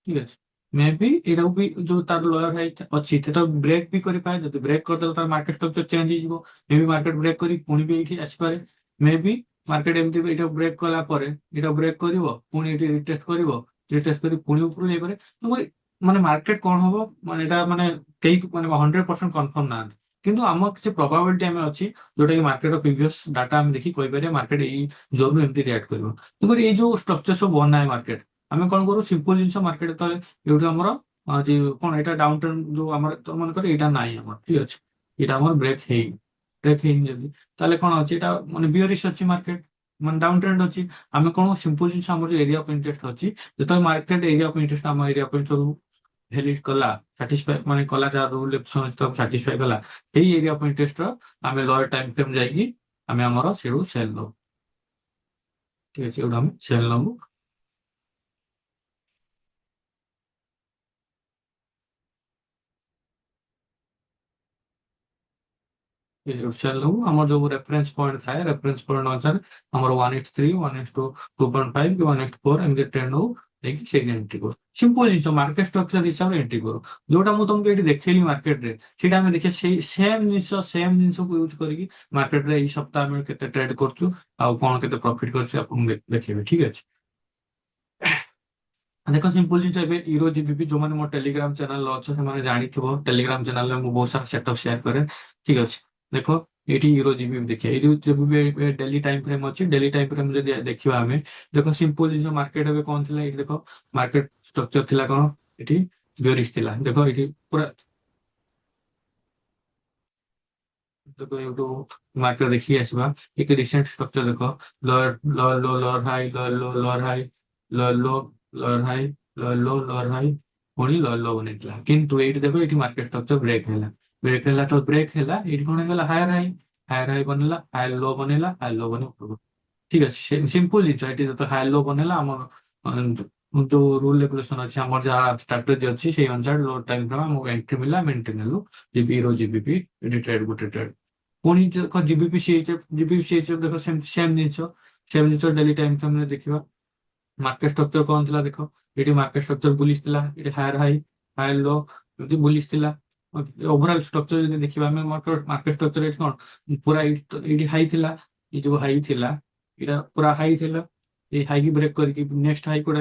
ঠিক আছে, মে বি এটাও ବି ଯୋଉ ତାର ଲୋୟର ହାଇ ଅଛି ସେଟା ବ୍ରେକ୍ ବି କରିପାରେ, ଯଦି ବ୍ରେକ୍ କରିଦେଲେ ତାର ମାର୍କେଟ ଷ୍ଟ୍ରକ୍ଚର ଚେଞ୍ଜ ହେଇଯିବ। ମେ ବି ମାର୍କେଟ ବ୍ରେକ୍ କରି ପୁଣି ବି ଏଇଠି ଆସିପାରେ। ମେ ବି ମାର୍କେଟ ଏମିତି ଏଇଟା ବ୍ରେକ୍ କଲା ପରେ ଏଇଟା ବ୍ରେକ୍ କରିବ, ପୁଣି ଏଇଠି ରିଟେଷ୍ଟ କରିବ, ରିଟେଷ୍ଟ କରି ପୁଣି ଉପରକୁ ଯାଇପାରେ। ତେଣୁକରି ମାନେ ମାର୍କେଟ କଣ ହବ, ମାନେ ଏଇଟା ମାନେ କେହି ମାନେ 100% କନଫର୍ମ ନାହାନ୍ତି। କିନ୍ତୁ ଆମ କିଛି ପ୍ରୋବାବିଲିଟି ଆମେ ଅଛି, ଯୋଉଟା କି ମାର୍କେଟ ପ୍ରିଭିୟସ ଡାଟା ଆମେ ଦେଖି କହିପାରିବା ମାର୍କେଟ ଏଇ ଜୋନ୍ ଏମିତି ରିଆକ୍ଟ କରିବ। ତେଣୁକରି ଏଇ ଯୋଉ ଷ୍ଟ୍ରକ୍ଚର ସବୁ ବନାଏ ମାର୍କେଟ, ଆମେ କଣ କରୁ ସିମ୍ପଲ ଜିନିଷ ମାର୍କେଟ ତଳେ ଏଇଠୁ ଆମର କଣ ଏଇଟା ଡାଉନ ଟ୍ରେଣ୍ଡ ଯୋଉ ଆମର ତ ମନେକର ଏଇଟା ନାହିଁ ଆମର, ଠିକ ଅଛି, ଏଇଟା ଆମର ବ୍ରେକ୍ ହେଇନି ଯଦି, ତାହେଲେ କଣ ଅଛି ଏଇଟା ମାନେ ବିୟରିଶ ଅଛି ମାର୍କେଟ, ମାନେ ଡାଉନ ଟ୍ରେଣ୍ଡ ଅଛି। ଆମେ କଣ ସିମ୍ପଲ ଜିନିଷ ଆମର ଯୋଉ ଏରିଆ ଅଫ ଇଣ୍ଟରେଷ୍ଟ ଅଛି, ଯେତେବେଳେ ମାର୍କେଟ ଏରିଆ ଅଫ ଇଣ୍ଟରେଷ୍ଟ ଆମ ଏରିଆ ଅଫ ଇଣ୍ଟରେଷ୍ଟ ଭ୍ୟାଲିଡ କଲା, ସାଟିସ୍ଫାଇ ମାନେ କଲା, ଯାହା ରୁଲ ସାଟିସ୍ଫାଇ କଲା, ସେଇ ଏରିଆ ଅଫ ଇଣ୍ଟରେଷ୍ଟ ର ଆମେ ଲୟର ଟାଇମ ଫ୍ରେମ୍ ଯାଇକି ଆମେ ଆମର ସେଠୁ ସେଲ୍ ନବୁ। ଠିକ ଅଛି, ଏଇଠୁ ଆମେ ସେଲ୍ ନବୁ। ସେଲ୍ ନବୁ, ଆମର ଯୋଉ ରେଫରେନ୍ସ ପଏଣ୍ଟ ଥାଏ, ରେଫରେନ୍ସ ପଏଣ୍ଟ ଅନୁସାରେ ଆମର 1:3, 1:2.5 କି 1:4 ଏମିତି ଟ୍ରେଣ୍ଡ ହଉ ଦେଇକି ସେଇଠି ଏଣ୍ଟ୍ରି କରୁ। ସିମ୍ପଲ ଜିନିଷ ମାର୍କେଟ ଷ୍ଟ୍ରକ୍ଚର ହିସାବରେ ଏଣ୍ଟ୍ରି କରୁ। ଯୋଉଟା ମୁଁ ତମକୁ ଏଇଠି ଦେଖେଇଲି ମାର୍କେଟରେ, ସେଇଟା ଆମେ ଦେଖିବା ସେଇ ସେମ୍ ଜିନିଷକୁ ୟୁଜ କରିକି ମାର୍କେଟରେ ଏଇ ସପ୍ତାହ ଆମେ କେତେ ଟ୍ରେଡ୍ କରୁଛୁ ଆଉ କଣ କେତେ ପ୍ରଫିଟ କରୁଛୁ ଆପଣଙ୍କୁ ଦେଖେଇବେ। ଠିକ ଅଛି, ଦେଖ ସିମ୍ପଲ ଜିନିଷ ଏବେ ଇରୋ ଜିବିପି, ଯୋଉମାନେ ମୋ ଟେଲିଗ୍ରାମ ଚ୍ୟାନେଲ ଅଛ ସେମାନେ ଜାଣିଥିବ, ଟେଲିଗ୍ରାମ ଚ୍ୟାନେଲରେ ମୁଁ ବହୁତ ସାରା ସେଟଅପ୍ ସେୟାର କରେ। ଠିକ ଅଛି, ଦେଖ ଏଇଠି ଇରୋ ଜିବିପି ଦେଖିବା, ଇରୋ ଜିବିପି ଡେଲି ଟାଇମ ଫ୍ରେମ୍ ଅଛି। ଡେଲି ଟାଇମ ଫ୍ରେମ୍ ଯଦି ଦେଖିବା ଆମେ, ଦେଖ ସିମ୍ପଲ ଜିନିଷ ମାର୍କେଟ ଏବେ କଣ ଥିଲା, ଏଇଠି ଦେଖ ମାର୍କେଟ ଷ୍ଟ୍ରକ୍ଚର ଥିଲା କଣ, ଏଠି ବେରିଶ ଥିଲା। ଦେଖ ଏଇଠି ପୁରା ଦେଖ ଏଇଠୁ ମାର୍କେଟ ଦେଖିକି ଆସିବା, ଟିକେ ରିସେଣ୍ଟ ଷ୍ଟ୍ରକ୍ଚର ଦେଖ, ଲୋଅର ଲୋଅର लो ଲୋଅର ହାଇ, ଲୋଅର लो ଲୋଅର ହାଇ, ଲୋଅର लो ଲୋଅର ହାଇ, ଲୋଅର लो ଲୋଅର ହାଇ, ପୁଣି ଲୋଅର लो ବନେଇଥିଲା। କିନ୍ତୁ ଏଇଠି ଦେଖ ଏଇଠି ମାର୍କେଟ ଷ୍ଟ୍ରକ୍ଚର ବ୍ରେକ୍ ହେଲା ତ ବ୍ରେକ୍ ହେଲା, ଏଇଠି କଣ ହେଇଗଲା ହାୟର ହାଇ, ହାୟର ହାଇ ବନେଇଲା, ହାୟର लो ବନେଇଲା, ହାୟର ଲୋ ବନେଇ ଉପରକୁ। ଠିକ ଅଛି, ସିମ୍ପଲ ଜିନିଷ ଏଠି ତ ହାୟର ଲୋ ବନେଇଲା, ଆମର ଯୋଉ ରୁଲ ରେଗୁଲେସନ ଅଛି, ଆମର ଯାହା ଷ୍ଟ୍ରାଟେଜି ଅଛି ସେଇ ଅନୁସାରେ ଲୋ ଟାଇମ ଫ୍ରେମ୍ ଆମକୁ ଏଣ୍ଟ୍ରି ମିଳିଲା, ମେଣ୍ଟେନ୍ ହେଲୁ। ଜିବି ର ଜିବିପି ଏଠି ଟ୍ରେଡ୍ ଗୋଟେ ଟ୍ରେଡ୍। ପୁଣି ଦେଖ ଜିବିପି ସିଏଚଏଫ, ଜିବିପି ସିଏଚଏଫ ଦେଖ ସେମ୍ ଜିନିଷ ଡେଲି ଟାଇମ ଫ୍ରେମ୍ ରେ ଦେଖିବା। ମାର୍କେଟ ଷ୍ଟ୍ରକ୍ଚର କଣ ଥିଲା ଦେଖ, ଏଠି ମାର୍କେଟ ଷ୍ଟ୍ରକ୍ଚର ବୁଲିଶ ଥିଲା, ଏଠି ହାୟର ହାଇ, ହାୟର ଲୋ, ଏମିତି ବୁଲିଶ ଥିଲା। ଓଭରଅଲ ଷ୍ଟ୍ରକ୍ଚର ଯଦି ଦେଖିବା ଆମେ, ମାର୍କେଟ ଷ୍ଟ୍ରକ୍ଚର ଏଠି କଣ ପୁରା ଏଇଠି ହାଇ ଥିଲା, ଏଇ ଯୋଉ ହାଇ ଥିଲା ଏଇଟା ପୁରା ହାଇ ଥିଲା, ଏଇ ହାଇ କି ବ୍ରେକ୍ କରିକି ନେକ୍ସଟ ହାଇ କୋଉଟା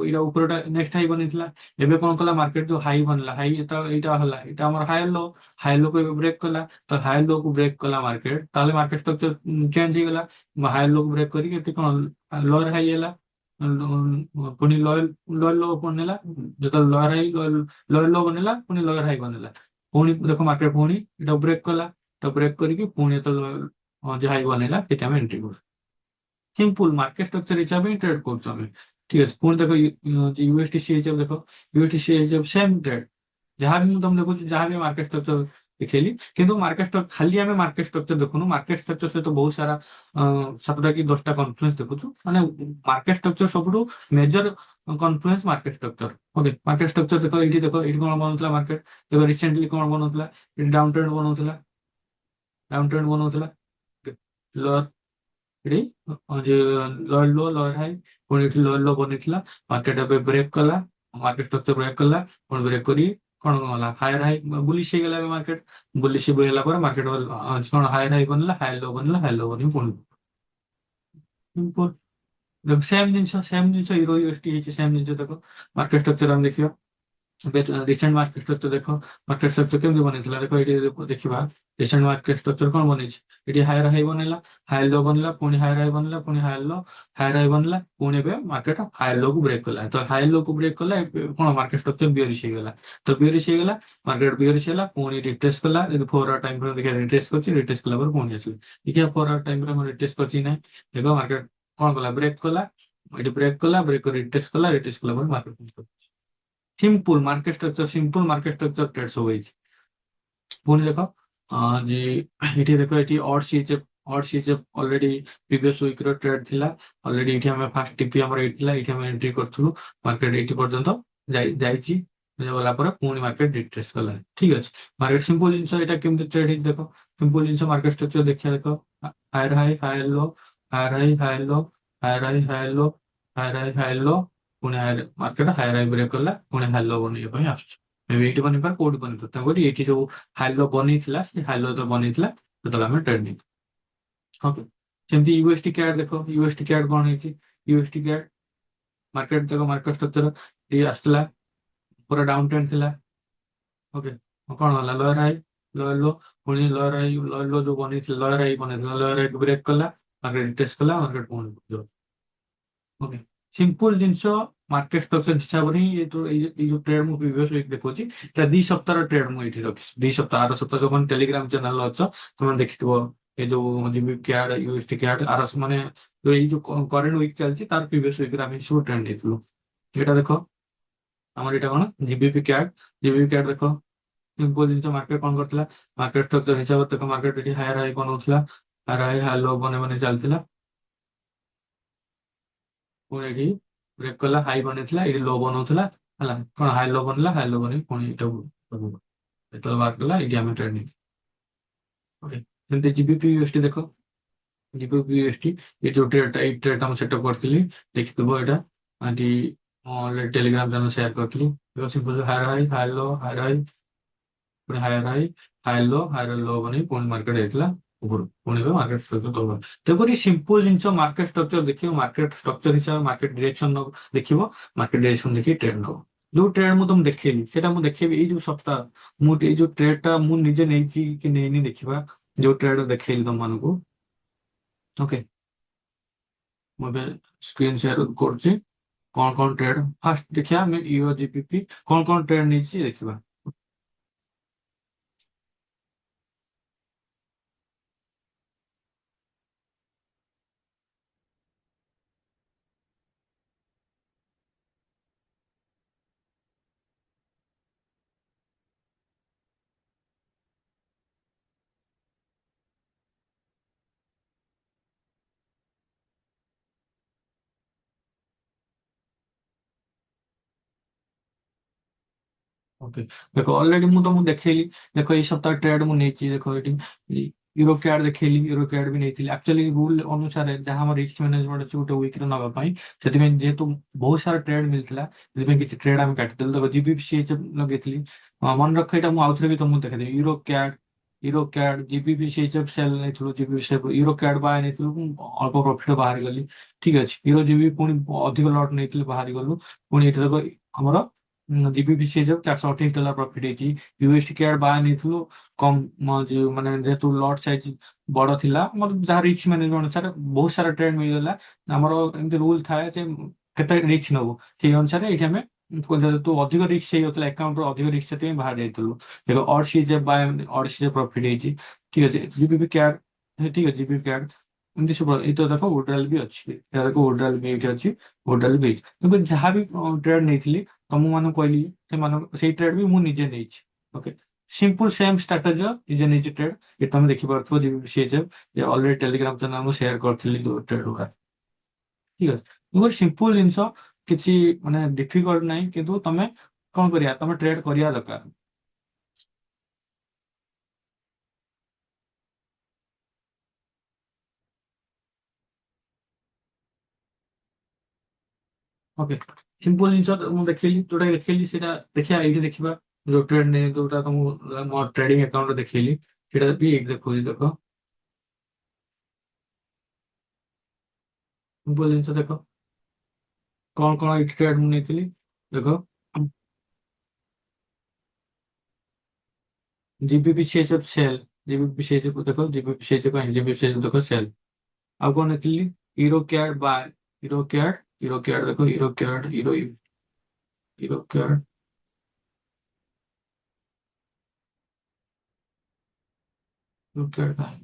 ଏଇଟା ଉପରଟା ନେକ୍ସଟ ହାଇ ବନେଇଥିଲା। ଏବେ କଣ କଲା ମାର୍କେଟ ଯୋଉ ହାଇ ବନିଲା, ହାଇ ଯେତେବେଳେ ଏଇଟା ହେଲା, ଏଇଟା ଆମର ହାୟର ଲୋ, ହାଇ ଲୋ କୁ ଏବେ ବ୍ରେକ୍ କଲା, ତ ହାଇ ଲୋ କୁ ବ୍ରେକ୍ କଲା ମାର୍କେଟ, ତାହେଲେ ମାର୍କେଟ ଷ୍ଟ୍ରକ୍ଚର ଚେଞ୍ଜ ହେଇଗଲା। ହାଇ ଲୋ କୁ ବ୍ରେକ୍ କରିକି ଏଠି କଣ ଲୋଅର ହାଇ ହେଲା, ପୁଣି ଲୋୟର ଲୋ ବନେଇଲା, ଯେତେବେଳେ ଲୋୟର ହାଇ ଲୋୟର ଲୋ ବନେଇଲା, ପୁଣି ଲୋୟର ହାଇ ବନେଇଲା, ପୁଣି ଦେଖ ମାର୍କେଟ ପୁଣି ଏଟା ବ୍ରେକ୍ କଲା, ଏଟା ବ୍ରେକ୍ କରିକି ପୁଣି ଯେତେବେଳେ ଯେ ହାଇ ବନେଇଲା ସେଟା ଆମେ ଏଣ୍ଟ୍ରି କରୁ। ସିମ୍ପଲ ମାର୍କେଟ ଷ୍ଟ୍ରକ୍ଚର ହିସାବରେ ହିଁ ଟ୍ରେଡ୍ କରୁଛୁ ଆମେ। ଠିକ ଅଛି, ପୁଣି ଦେଖ ୟୁଏସଟି ସିଏଚଏଫ ଦେଖ, ୟୁଏସଟି ସିଏଚଏଫ ସେମ୍ ଟ୍ରେଡ୍। ଯାହା ବି ମୁଁ ତମକୁ ଦେଖୁଛି, ଯାହା ବି ମାର୍କେଟ ଷ୍ଟ୍ରକ୍ଚର ଦେଖେଇଲି, କିନ୍ତୁ ମାର୍କେଟ ଖାଲି ଆମେ ମାର୍କେଟ ଷ୍ଟ୍ରକ୍ଚର ଦେଖୁନୁ, ମାର୍କେଟ ଷ୍ଟ୍ରକ୍ଚର ସହିତ ବହୁତ ସାରା 7ଟା କି 10ଟା କନଫ୍ଲୁଏନ୍ସ ଦେଖୁଛୁ। ମାନେ ମାର୍କେଟ ଷ୍ଟ୍ରକ୍ଚର ସବୁଠୁ major confluence market structure. Okay, market structure ଦେଖ ଏଇଠି କଣ ବନଉଥିଲା ମାର୍କେଟ, ଦେଖ ରିସେଣ୍ଟଲି କଣ ବନଉଥିଲା, ଏଠି ଡାଉନ ଟ୍ରେଣ୍ଡ ବନଉଥିଲା, ଡାଉନ ଟ୍ରେଣ୍ଡ ବନଉଥିଲା। ଲୋଅର ଏଠି ଯେ ଲୋଅର ଲୋ ଲୋଅର ହାଇ, ପୁଣି ଏଠି ଲୋଅର ଲୋ ବନେଇଥିଲା, ମାର୍କେଟ ଏବେ ବ୍ରେକ୍ କଲା, ମାର୍କେଟ ଷ୍ଟ୍ରକ୍ଚର ବ୍ରେକ୍ କଲା, ପୁଣି ବ୍ରେକ୍ କରି କଣ ଗଲା ହାୟର ହାଇ ବୁଲିଶ ହେଇଗଲା। ଏବେ ମାର୍କେଟ ବୁଲିଶ ହେଲା ପରେ ମାର୍କେଟ କଣ ହାୟର ହାଇ ବନିଲା, ହାୟର ଲୋ ବନିଲା, ହାୟର ଲୋ ବନେଇ ପୁଣି ସେମ୍ ଜିନିଷ ଇରୋ ୟୁଏସଟି ହେଇଛି, ସେମ୍ ଜିନିଷ ଦେଖ ମାର୍କେଟ ଷ୍ଟ୍ରକ୍ଚର ଆମେ ଦେଖିବା। ଏବେ ରିସେଣ୍ଟ ମାର୍କେଟ ଷ୍ଟ୍ରକ୍ଚର ଦେଖ, ମାର୍କେଟ ଷ୍ଟ୍ରକ୍ଚର କେମିତି ବନେଇଥିଲା ଦେଖ, ଏଇଠି ଦେଖିବା ରିସେଣ୍ଟ ମାର୍କେଟ ଷ୍ଟ୍ରକ୍ଚର କଣ ବନେଇଛି, ଏଠି ହାୟର ହାଇ ବନେଇଲା, ହାୟର ଲୋ ବନିଲା, ପୁଣି ହାୟର ହାଇ ବନିଲା, ପୁଣି ହାୟର ଲୋ, ହାୟର ହାଇ ବନିଲା, ପୁଣି ଏବେ ମାର୍କେଟ ହାୟର ଲୋ କୁ ବ୍ରେକ୍ କଲା। ତ ହାୟର ଲୋ କୁ ବ୍ରେକ୍ କଲା, ଏବେ କଣ ମାର୍କେଟ ଷ୍ଟ୍ରକ୍ଚର ବିୟରିଶ ହେଇଗଲା। ତ ବିୟରିଶ ହେଇଗଲା, ମାର୍କେଟ ବିୟରିଶ ହେଲା, ପୁଣି ରିଟ୍ରେସ୍ କଲା। ଯଦି 4 ଆୱାର ଟାଇମ ଫ୍ରେମ୍ ଦେଖିବା, ରିଟ୍ରେସ୍ କରିଛି, ରିଟ୍ରେସ୍ କଲା ପରେ ପୁଣି ଆସିଲା। ଦେଖିବା 4 ଆୱାର ଟାଇମ ଫ୍ରେମ୍ ରିଟ୍ରେସ୍ କରିଛି ନାହିଁ, ଦେଖ ମାର୍କେଟ କଣ କଲା, ବ୍ରେକ୍ କଲା, ଏଠି ବ୍ରେକ୍ କଲା, ବ୍ରେକ୍ କରି ରିଟ୍ରେସ୍ କଲା, ରିଟ୍ରେସ୍ କଲା ପରେ market simple market structure, simple market structure trade ସବୁ ହେଇଛି। ପୁଣି ଦେଖ ଯେ ଏଠି ଦେଖ ଏଠି ଅଡ୍ ସିଏଚଏଫ ଅଲରେଡି ପ୍ରିଭିୟସ ୱିକ୍ ର ଟ୍ରେଡ୍ ଥିଲା। ଅଲରେଡି ଏଠି ଆମେ ଫାର୍ଷ୍ଟ ଟିପି ଆମର ଏଇଠି ଥିଲା, ଏଇଠି ଆମେ ଏଣ୍ଟ୍ରି କରୁଥିଲୁ, ମାର୍କେଟ ଏଇଠି ପର୍ଯ୍ୟନ୍ତ ଯାଇଛି। ଗଲା ପରେ ପୁଣି ମାର୍କେଟ ରିଟ୍ରେସ୍ କଲା। ଠିକ ଅଛି, ମାର୍କେଟ ସିମ୍ପଲ ଜିନିଷ ଏଇଟା କେମିତି ଟ୍ରେଡ୍ ହେଇଛି ଦେଖ। ସିମ୍ପଲ ଜିନିଷ ମାର୍କେଟ ଷ୍ଟ୍ରକ୍ଚର ଦେଖିବା ଦେଖ। Higher high higher low, higher high higher low, higher high higher low, higher high higher low, ପୁଣି higher market higher high break କଲା, ପୁଣି ହାଇ ଲୋ ବନେଇବା ପାଇଁ ଆସୁଛି। ଏବେ ଏଇଠି ବନେଇପାର କୋଉଠି ବନେଇଥିବ, ତେଣୁକରି ଏଇଠି ଯୋଉ ହାଇ ଲୋ ବନେଇଥିଲା ସେ ହାଇ ଲୋ ଯେତେବେଳେ ବନେଇଥିଲା ସେତେବେଳେ ଆମେ ଟ୍ରେଡ୍ ନେଇଥିଲୁ। ଓକେ, ସେମିତି ୟୁଏସଟି କ୍ୟାଡ୍ ଦେଖ। ୟୁଏସଟି କ୍ୟାଡ୍ କଣ ହେଇଛି? ୟୁଏସଟି କ୍ୟାଡ୍ ମାର୍କେଟ ଦେଖ, ମାର୍କେଟ ଷ୍ଟ୍ରକ୍ଚର ଟିକେ ଆସିଥିଲା, ପୁରା ଡାଉନ୍ ଟ୍ରେଣ୍ଡ ଥିଲା। ଓକେ, କଣ ହେଲା? ଲୋୟର ହାଇ ଲୋୟର ଲୋ, ପୁଣି ଲୋୟର ଲୋ ଯୋଉ ବନେଇଥିଲା, ଲୋୟର ହାଇ ବନେଇଥିଲା, ଲୋୟର ହାଇ ବ୍ରେକ୍ କଲା, ମାର୍କେଟ ଟେଷ୍ଟ କଲା, ମାର୍କେଟ ପୁଣି ଯିବ। ଓକେ, ସିମ୍ପଲ ଜିନିଷ ମାର୍କେଟ ଷ୍ଟ୍ରକ୍ଚର ହିସାବରେ ହିଁ ଏଇ ଯୋଉ ଟ୍ରେଡ୍ ମୁଁ ପ୍ରିଭିୟସ୍ ୱିକ୍ ଦେଖୁଛି, ଏଟା 2 ସପ୍ତାହର ଟ୍ରେଡ୍ ମୁଁ ଏଇଠି ରଖିଛି। 2 ସପ୍ତାହ, ଆର ସପ୍ତାହ ଯୋଉମାନେ ଟେଲିଗ୍ରାମ ଚ୍ୟାନେଲ ଅଛ ତମେ ଦେଖିଥିବ, ଏ ଯୋଉ ଜିବି କ୍ୟାଡ୍ ୟୁଏସଟି କ୍ୟାଡ୍ ଆର ମାନେ ଏଇ ଯୋଉ କରେଣ୍ଟ ୱିକ୍ ଚାଲିଛି ତାର ପ୍ରିଭିୟସ୍ ୱିକ୍ ରେ ଆମେ ସବୁ ଟ୍ରେଣ୍ଡ ଦେଇଥିଲୁ। ଏଇଟା ଦେଖ, ଆମର ଏଇଟା କଣ? ଜିବିପି କ୍ୟାଡ୍। ଜିବିପି କ୍ୟାଡ୍ ଦେଖ, ସିମ୍ପଲ ଜିନିଷ ମାର୍କେଟ କଣ କରିଥିଲା? ମାର୍କେଟ ଷ୍ଟ୍ରକ୍ଚର ହିସାବରେ ଦେଖ, ମାର୍କେଟ ଏଠି ହାୟର ହାଇ ବନଉଥିଲା, ହାୟର ହାଇ ହାଇ ଲୋ ବନେଇ ବନେଇ ଚାଲିଥିଲା, ପୁଣି ଏଠି ବ୍ରେକ୍ କଲା, ହାଇ ବନେଇଥିଲା, ଏଠି ଲୋ ବନଉଥିଲା, ହେଲା କଣ? ହାଇ ଲୋ ବନେଇଲା, ହାଇ ଲୋ ବନେଇ ପୁଣି ଏଇଟା ସବୁ ଯେତେବେଳେ ବାର କଲା ଏଠି ଆମେ ଟ୍ରେଡିଂ। ଓକେ, ସେମିତି ଜିବିପି ୟୁଏସଟି ଦେଖ। ଜିବିପି ୟୁଏସଟି ଏ ଯୋଉ ଟ୍ରେଡଟା, ଏଇ ଟ୍ରେଡଟା ମୁଁ ସେଟଅପ୍ କରିଥିଲି, ଦେଖିଥିବ ଏଇଟା। ଏଠି ଟେଲିଗ୍ରାମ ଚ୍ୟାନେଲ ସେୟାର କରିଥିଲି। ସିମ୍ପଲ ହାୟର ହାଇ ହାଇ ଲୋ, ହାୟର ହାଇ, ପୁଣି higher high higher low, higher low ବନେଇ ପୁଣି ମାର୍କେଟ ହେଇଥିଲା ଉପରୁ, ପୁଣି ଏବେ ମାର୍କେଟ ଷ୍ଟ୍ରକ୍ଚର ତଳ। ତେଣୁକରି ସିମ୍ପଲ ଜିନିଷ ମାର୍କେଟ ଷ୍ଟ୍ରକ୍ଚର ଦେଖିବ, ମାର୍କେଟ ଷ୍ଟ୍ରକ୍ଚର ହିସାବରେ ମାର୍କେଟ ଡିରେକ୍ସନ ଦେଖିବ, ମାର୍କେଟ ଡିରେକ୍ସନ ଦେଖି ଟ୍ରେଡ୍ ନବ। ଯୋଉ ଟ୍ରେଡ୍ ମୁଁ ତମକୁ ଦେଖେଇଲି ସେଇଟା ମୁଁ ଦେଖେଇବି ଏଇ ଯୋଉ ସପ୍ତାହ, ମୁଁ ଏଇ ଯୋଉ ଟ୍ରେଡ୍ ଟା ମୁଁ ନିଜେ ନେଇଛି କି ନେଇନି ଦେଖିବା। ଯୋଉ ଟ୍ରେଡ୍ ଦେଖେଇଲି ତମମାନଙ୍କୁ। ଓକେ, ମୁଁ ଏବେ ସ୍କ୍ରିନ୍ ସେୟାର କରୁଛି। କଣ କଣ ଟ୍ରେଡ୍ ଫାଷ୍ଟ ଦେଖିବା, ଆମେ ୟୁଓ ଜିପିପି କଣ କଣ ଟ୍ରେଡ୍ ନେଇଛି ଦେଖିବା। ଓକେ, ଦେଖ ଅଲରେଡି ମୁଁ ତମକୁ ଦେଖେଇଲି। ଦେଖ ଏଇ ସପ୍ତାହ ଟ୍ରେଡ୍ ମୁଁ ନେଇଛି, ଦେଖ ଏଠି ୟୁରୋ କ୍ୟାଡ୍ ଦେଖେଇଲି, ୟୁରୋ କ୍ୟାଡ୍ ବି ନେଇଥିଲି। ଆକ୍ଚୁଆଲି ରୁଲ ଅନୁସାରେ ଯାହା ଆମର ରିସ୍କ ମ୍ୟାନେଜମେଣ୍ଟ ଅଛି ଗୋଟେ ୱିକ୍ ରେ ନବା ପାଇଁ, ସେଥିପାଇଁ ଯେହେତୁ ବହୁତ ସାରା ଟ୍ରେଡ୍ ମିଳିଥିଲା, ସେଥିପାଇଁ କିଛି ଟ୍ରେଡ୍ ଆମେ କାଟିଦେଲୁ। ଦେଖ ଜିବିପିସିଏଚ ଲଗେଇଥିଲି। ମନେ ରଖ, ଏଇଟା ମୁଁ ଆଉଥରେ ବି ତମକୁ ଦେଖେଇଦେବି। ୟୁରୋ କ୍ୟାଡ୍ ଜିବିପିସିଏଚ ସେଲ୍ ନେଇଥିଲୁ, ୟୁରୋ କ୍ୟାଡ୍ ବାୟ ନେଇଥିଲୁ, ମୁଁ ଅଳ୍ପ ପ୍ରଫିଟ୍ ବାହାରିଗଲି। ଠିକ ଅଛି, ୟୁରୋ ଜିବି ପୁଣି ଅଧିକ ଲଟ୍ ନେଇଥିଲି, ବାହାରିଗଲୁ। ପୁଣି ଏଠି ଦେଖ ଆମର ଜିବିପି ସେ ଯୋଉ $428 ପ୍ରଫିଟ୍ ହେଇଛି। ୟୁଏସଟି କେୟାର ବାୟ ନେଇଥିଲୁ କମ, ମାନେ ଯେହେତୁ ଲଟ୍ ସାଇଜ ବଡ ଥିଲା, ଆମର ଯାହା ରିସ୍କ ମ୍ୟାନେଜମେଣ୍ଟ ଅନୁସାରେ ବହୁତ ସାରା ଟ୍ରେଡ୍ ମିଳିଗଲା। ଆମର ଏମିତି ରୁଲ ଥାଏ ଯେ କେତେ ରିସ୍କ ନବୁ, ସେଇ ଅନୁସାରେ ଏଇଠି ଆମେ ଯେହେତୁ ଅଧିକ ରିସ୍କ ହେଇଯାଉଥିଲା ଆକାଉଣ୍ଟର, ଅଧିକ ରିସ୍କ ସେଥିପାଇଁ ବାହାର ଯାଇଥିଲୁ। ଦେଖ ଅଡ୍ ସିଜେ ବାୟ, ଅଡ୍ ସିଜେ ପ୍ରଫିଟ୍ ହେଇଛି। ଠିକ ଅଛି, ଜିବିପି କ୍ୟାଡ, ଠିକ ଅଛି ଜିବିପି କ୍ୟାଡ ଏମିତି ସବୁ। ଏଇ ତ ଦେଖ ଉଡ୍ରାଲ ବି ଅଛି, ଏଇଟା ଦେଖ ଉଡ୍ରାଲ ବି ଏଇଠି ଅଛି, ଉଡ୍ରାଲ ବି ହେଇଛି। କିନ୍ତୁ ଯାହା ବି ଟ୍ରେଡ୍ ନେଇଥିଲି ତମ ମାନଙ୍କୁ କହିଲି, ସେମାନଙ୍କୁ ସେଇ ଟ୍ରେଡ୍ ବି ମୁଁ ନିଜେ ନେଇଛି। ଓକେ, ସିମ୍ପଲ ସେମ୍ ଷ୍ଟ୍ରାଟେଜି ନିଜେ ନେଇଛି ଟ୍ରେଡ୍। ଏ ତମେ ଦେଖିପାରୁଥିବ ଜିବିପିସିଏଚ ଅଲରେଡି ଟେଲିଗ୍ରାମ ଚ୍ୟାନେଲ ମୁଁ ସେୟାର କରିଥିଲି ଯୋଉ ଟ୍ରେଡ୍ ଗୁଡା। ଠିକ ଅଛି, ଗୋଟେ ସିମ୍ପଲ ଜିନିଷ, କିଛି ମାନେ ଡିଫିକଲ୍ଟ ନାହିଁ, କିନ୍ତୁ ତମେ କଣ କରିବା, ତମେ ଟ୍ରେଡ୍ କରିବା ଦରକାର। ଓକେ, ସିମ୍ପଲ ଜିନିଷ ମୁଁ ଦେଖେଇଲି, ଯୋଉଟା ଦେଖେଇଲି ସେଇଟା ଦେଖିବା। ଏଇଠି ଦେଖିବା ଯୋଉ ଟ୍ରେଡ୍ ନେଇ, ଯୋଉଟା ତମକୁ ମୋ ଟ୍ରେଡିଂ ଆକାଉଣ୍ଟ ଦେଖେଇଲି, ସେଇଟା ବି ଏଇଠି ଦେଖୁଛି। ଦେଖ ସିମ୍ପଲ ଜିନିଷ ଦେଖ, କଣ କଣ ଏଇଠି ଟ୍ରେଡ୍ ମୁଁ ନେଇଥିଲି ଦେଖ। ଜିବିପିସିଏଚ ସେଲ୍, ଜିବିପିସିଏଚ ଦେଖ, ଜିବିପିସିଏଚ ପାଇଁ ଜିବିପିସିଏଚ ଦେଖ ସେଲ୍। ଆଉ କଣ ନେଇଥିଲି? ୟୁରୋ କ୍ୟାଡ୍ ବାୟ, ୟୁରୋ କ୍ୟାଡ୍, ୟୁରୋ କ୍ୟାଡ୍ ଦେଖ, ୟୁରୋ କ୍ୟାଡ୍, ୟୁରୋ କ୍ୟାଡ୍, ୟୁରୋ କ୍ୟାଡ୍ ବାୟ।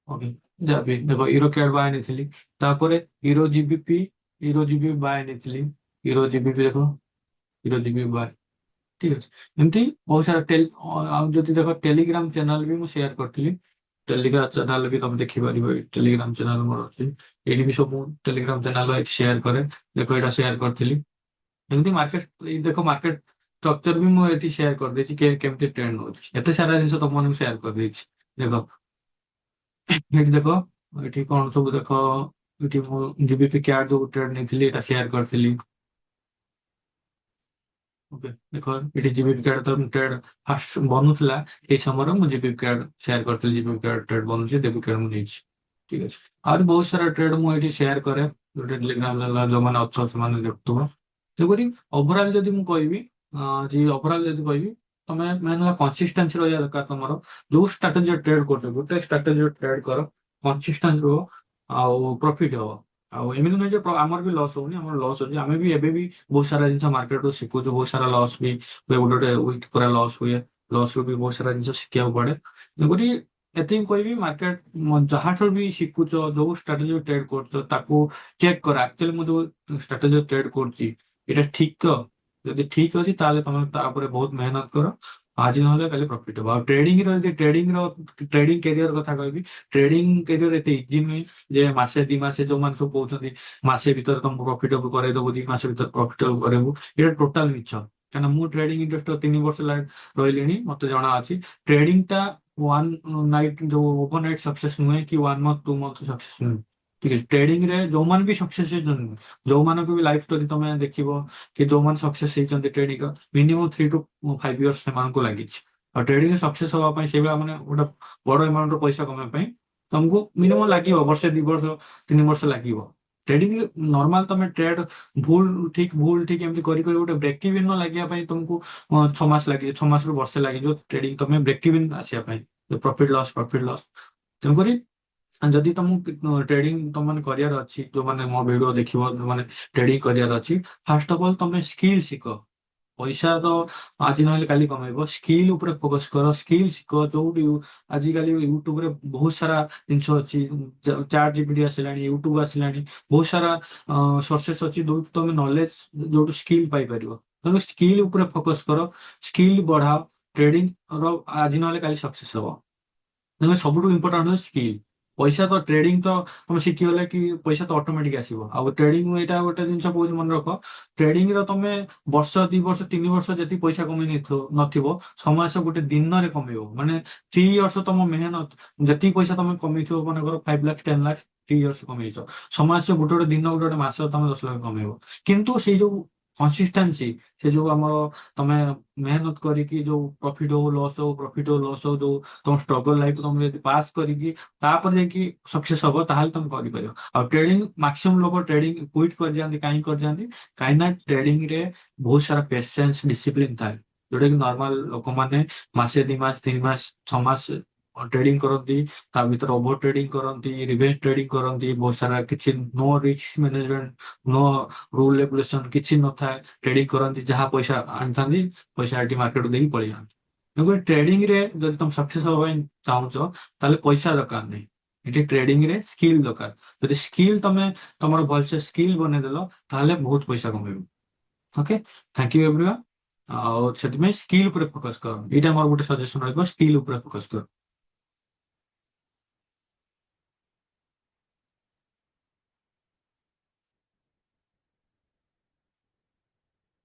ଓକେ, ଯାହା ଦେଖ ୟୁରୋ କ୍ୟାଡ୍ ବାୟ ନେଇଥିଲି। ତାପରେ ୟୁରୋ ଜିବିପି ବାୟ ନେଇଥିଲି। ୟୁରୋ ଜିବିପି ଦେଖ, ୟୁରୋ ଜିବିପି ବାୟ। ଠିକ ଅଛି, ଏମିତି ବହୁତ ସାରା ଆଉ ଯଦି ଦେଖ ଟେଲିଗ୍ରାମ ଚ୍ୟାନେଲ ବି ମୁଁ ସେୟାର କରିଥିଲି। ଟେଲିଗ୍ରାମ ଚ୍ୟାନେଲ ବି ତମେ ଦେଖିପାରିବ, ଏଇ ଟେଲିଗ୍ରାମ ଚ୍ୟାନେଲ ମୋର ଅଛି। ଏଇଠି ବି ସବୁ ଟେଲିଗ୍ରାମ ଚ୍ୟାନେଲ ଏଠି ସେୟାର କରେ। ଦେଖ ଏଇଟା ସେୟାର କରିଥିଲି। ଏମିତି ମାର୍କେଟ ଦେଖ ମାର୍କେଟ ଷ୍ଟ୍ରକ୍ଚର ବି ମୁଁ ଏଠି ସେୟାର କରିଦେଇଛି କେମିତି ଟ୍ରେଣ୍ଡ ହଉଛି ଏତେ ସାରା ଜିନିଷ ତମମାନଙ୍କୁ ସେୟାର କରିଦେଇଛି। ଦେଖ ଏଠି ଦେଖ ଏଠି କଣ ସବୁ ଦେଖ ଏଠି ମୁଁ ଜିବିପି କ୍ୟାଟ୍ ଯୋଉ ଟ୍ରେଣ୍ଡ ନେଇଥିଲି ଏଟା ସେୟାର କରିଥିଲି। ଓକେ ଦେଖ ଏଠି ଜିବିପି କାର୍ଡ ତ ଟ୍ରେଡ୍ ଫାଷ୍ଟ ବନୁଥିଲା ଏଇ ସମୟରେ ମୁଁ ଜିବିପି କାର୍ଡ ସେୟାର କରିଥିଲି ଜିବିପି କାର୍ଡ ଟ୍ରେଡ୍ ବନୁଛି ଡେବିଟ୍ କାର୍ଡ ମୁଁ ନେଇଛି। ଠିକ ଅଛି ଆହୁରି ବହୁତ ସାରା ଟ୍ରେଡ୍ ମୁଁ ଏଠି ସେୟାର କରେ ଯୋଉଟା ଟେଲିଗ୍ରାମ ହେଲା ଯୋଉମାନେ ଅଛ ସେମାନେ ଦେଖୁଥିବ। ତେଣୁକରି ଓଭରାଲ ଯଦି ମୁଁ କହିବି ଯେ ଓଭରାଲ ଯଦି କହିବି ତମେ ମେନ୍ ହେଲା କନସିଷ୍ଟାନ୍ସି ରହିବା ଦରକାର ତମର ଯୋଉ ଷ୍ଟ୍ରାଟେଜି ଟ୍ରେଡ୍ କରୁଛ ଗୋଟେ ଷ୍ଟ୍ରାଟେଜି ଟ୍ରେଡ୍ କର କନସିଷ୍ଟାନ୍ସ ରୁହ ଆଉ ପ୍ରଫିଟ ହବ। ଆଉ ଏମିତି ନୁହେଁ ଯେ ଆମର ବି ଲସ୍ ହଉନି ଆମର ଲସ୍ ହଉଛି ଆମେ ବି ଏବେ ବି ବହୁତ ସାରା ଜିନିଷ ମାର୍କେଟରୁ ଶିଖୁଛୁ ବହୁତ ସାରା ଲସ୍ ବି ହୁଏ ଗୋଟେ ଗୋଟେ ୱିକ୍ ପୁରା ଲସ୍ ହୁଏ ଲସ୍ ରୁ ବି ବହୁତ ସାରା ଜିନିଷ ଶିଖିବାକୁ ପଡେ। ତେଣୁକରି ଏତିକି କହିବି ମାର୍କେଟ ଯାହାଠାରୁ ବି ଶିଖୁଛ ଯୋଉ ଷ୍ଟ୍ରାଟେଜି ଟ୍ରେଡ୍ କରୁଛ ତାକୁ ଚେକ୍ କର ଆକ୍ଚୁଆଲି ମୁଁ ଯୋଉ ଷ୍ଟ୍ରାଟେଜି ଟ୍ରେଡ୍ କରୁଛି ଏଇଟା ଠିକ ତ ଯଦି ଠିକ ଅଛି ତାହେଲେ ତମେ ତାପରେ ବହୁତ ମେହନତ କର ଆଜି ନହେଲେ କାଲି ପ୍ରଫିଟ ହବ। ଆଉ ଟ୍ରେଡିଂ କ୍ୟାରିୟର କଥା କହିବି ଟ୍ରେଡିଂ କ୍ୟାରିୟର ଏତେ ଇଜି ନୁହେଁ ଯେ ମାସେ ଦି ମାସେ ଯୋଉମାନେ ସବୁ କହୁଛନ୍ତି ମାସେ ଭିତରେ ତମକୁ ପ୍ରଫିଟେବଲ କରେଇଦବୁ 2 ମାସ ଭିତରେ ପ୍ରଫିଟେବଲ କରେଇବୁ ଏଇଟା ଟୋଟାଲ ମିଛ। କାହିଁକିନା ମୁଁ ଟ୍ରେଡିଂ ଇଣ୍ଡଷ୍ଟ୍ରି 3 ବର୍ଷ ହେଲା ରହିଲିଣି ମତେ ଜଣା ଅଛି ଟ୍ରେଡିଂ ଟା ୱାନ୍ ନାଇଟ୍ ଯୋଉ ଓଭର ନାଇଟ୍ ସକ୍ସେସ୍ ନୁହେଁ କି 1 ମନ୍ଥ 2 ମନ୍ଥ ସକ୍ସେସ୍ ନୁହେଁ। ଠିକ ଅଛି ଟ୍ରେଡିଂ ରେ ଯୋଉମାନେ ବି ସକ୍ସେସ୍ ହେଇଛନ୍ତି ଯୋଉମାନଙ୍କୁ ବି ଲାଇଫ ଷ୍ଟୋରି ତମେ ଦେଖିବ କି ଯୋଉମାନେ ସକ୍ସେସ୍ ହେଇଛନ୍ତି ଟ୍ରେଡିଂ ମିନିମମ୍ 3 to 5 years ସେମାନଙ୍କୁ ଲାଗିଛି। ଆଉ ଟ୍ରେଡିଂ ରେ ସକ୍ସେସ୍ ହବା ପାଇଁ ସେଇଭଳିଆ ମାନେ ଗୋଟେ ବଡ ଆମାଉଣ୍ଟ ର ପଇସା କମେଇବା ପାଇଁ ତମକୁ ମିନିମମ୍ ଲାଗିବ ବର୍ଷେ 2 ବର୍ଷ 3 ବର୍ଷ ଲାଗିବ। ଟ୍ରେଡିଂ ନର୍ମାଲ ତମେ ଟ୍ରେଡ୍ ଭୁଲ ଠିକ ଏମିତି କରି କରି ଗୋଟେ ବ୍ରେକ୍ ଇଭିନ୍ ଲାଗିବା ପାଇଁ ତମକୁ 6 ମାସ ଲାଗିବ 6 ମାସରୁ ବର୍ଷେ ଲାଗିଯିବ ଟ୍ରେଡିଂ ତମେ ବ୍ରେକ୍ ଇଭିନ୍ ଆସିବା ପାଇଁ ପ୍ରଫିଟ ଲସ୍। ତେଣୁକରି ଯଦି ତମକୁ ଟ୍ରେଡିଂ ତମମାନେ କରିବାର ଅଛି ଯୋଉମାନେ ମୋ ଭିଡିଓ ଦେଖିବ ଯୋଉମାନେ ଟ୍ରେଡିଂ କରିବାର ଅଛି ଫାଷ୍ଟ ଅଫ ଅଲ୍ ତମେ ସ୍କିଲ୍ ଶିଖ। ପଇସା ତ ଆଜି ନହେଲେ କାଲି କମେଇବ ସ୍କିଲ୍ ଉପରେ ଫୋକସ କର ସ୍କିଲ୍ ଶିଖ ଯୋଉଠି ଆଜିକାଲି ୟୁଟ୍ୟୁବରେ ବହୁତ ସାରା ଜିନିଷ ଅଛି ଚାଟ୍ ଜିପିଟି ଆସିଲାଣି ୟୁଟ୍ୟୁବ ଆସିଲାଣି ବହୁତ ସାରା ସୋର୍ସେସ୍ ଅଛି ଯୋଉଠୁ ତମେ ନଲେଜ ଯୋଉଠୁ ସ୍କିଲ୍ ପାଇପାରିବ। ତମେ ସ୍କିଲ୍ ଉପରେ ଫୋକସ କର ସ୍କିଲ୍ ବଢାଅ ଟ୍ରେଡିଂ ର ଆଜି ନହେଲେ କାଲି ସକ୍ସେସ୍ ହବ। ତମେ ସବୁଠୁ ଇମ୍ପୋର୍ଟାଣ୍ଟ ହଉଛି ସ୍କିଲ୍। ପଇସା ତ ଟ୍ରେଡିଂ ତ ତମେ ଶିଖିଗଲେ କି ପଇସା ତ ଅଟୋମେଟିକ ଆସିବ ଆଉ ଟ୍ରେଡିଂ ଏଇଟା ଗୋଟେ ଜିନିଷ କହୁଛି ମନେ ରଖ ଟ୍ରେଡିଂ ର ତମେ ବର୍ଷ 2 ବର୍ଷ 3 ବର୍ଷ ଯେତିକି ପଇସା କମେଇ ନଥିବ ସମାଜ ଗୋଟେ ଦିନରେ କମେଇବ ମାନେ 3 ବର୍ଷ ତମ ମେହନତ ଯେତିକି ପଇସା ତମେ କମେଇଥିବ ମନେକର 5 ଲାખ 10 ଲାખ 3 ବର୍ଷ କମେଇଛ ସମାଜ ଗୋଟେ ଗୋଟେ ଦିନ ଗୋଟେ ଗୋଟେ ମାସ ତମେ 10 ଲକ୍ଷ କମେଇବ। କିନ୍ତୁ ସେଇ ଯୋଉ କନସିଷ୍ଟାନ୍ସି ସେ ଯୋଉ ଆମର ତମେ ମେହନତ କରିକି ଯୋଉ ପ୍ରଫିଟ ହଉ ଲସ୍ ହଉ ପ୍ରଫିଟ ହଉ ଲସ୍ ହଉ ଯୋଉ ତମ ଷ୍ଟ୍ରଗଲ ଲାଇଫ୍ ତମେ ଯଦି ପାସ୍ କରିକି ତାପରେ ଯାଇକି ସକ୍ସେସ୍ ହବ ତାହେଲେ ତମେ କରିପାରିବ। ଆଉ ଟ୍ରେଡିଂ ମାକ୍ସିମମ୍ ଲୋକ ଟ୍ରେଡିଂ କୁଇଟ୍ କରିଯାଆନ୍ତି କାହିଁକି କରିଯାଆନ୍ତି କାହିଁକି ନା ଟ୍ରେଡିଂ ରେ ବହୁତ ସାରା ପେସେନ୍ସ ଡିସିପ୍ଲିନ ଥାଏ ଯୋଉଟା କି ନର୍ମାଲ ଲୋକମାନେ ମାସେ 2 ମାସ 3 ମାସ 6 ମାସ ଟ୍ରେଡିଂ କରନ୍ତି ତା ଭିତରେ ଓଭର ଟ୍ରେଡିଂ କରନ୍ତି ରିଭେଞ୍ଜ ଟ୍ରେଡିଂ କରନ୍ତି ବହୁତ ସାରା କିଛି no risk management no rule regulation କିଛି ନଥାଏ ଟ୍ରେଡିଂ କରନ୍ତି ଯାହା ପଇସା ଆଣିଥାନ୍ତି ପଇସା ଏଠି ମାର୍କେଟ ଦେଇକି ପଳେଇ ଯାଆନ୍ତି। ତେଣୁକରି ଟ୍ରେଡିଂ ରେ ଯଦି ତମେ ସକ୍ସେସ୍ ହବା ପାଇଁ ଚାହୁଁଛ ତାହେଲେ ପଇସା ଦରକାର ନାହିଁ ଏଠି ଟ୍ରେଡିଂ ରେ ସ୍କିଲ୍ ଦରକାର। ଯଦି ସ୍କିଲ୍ ତମେ ତମର ଭଲସେ ସ୍କିଲ୍ ବନେଇଦେଲ ତାହେଲେ ବହୁତ ପଇସା କମେଇବ। Okay thank you everyone. ଆଉ ସେଥିପାଇଁ ସ୍କିଲ୍ ଉପରେ ଫୋକସ କର ଏଇଟା ମୋର ଗୋଟେ ସଜେସନ ରହିବ ସ୍କିଲ୍ ଉପରେ ଫୋକସ କର।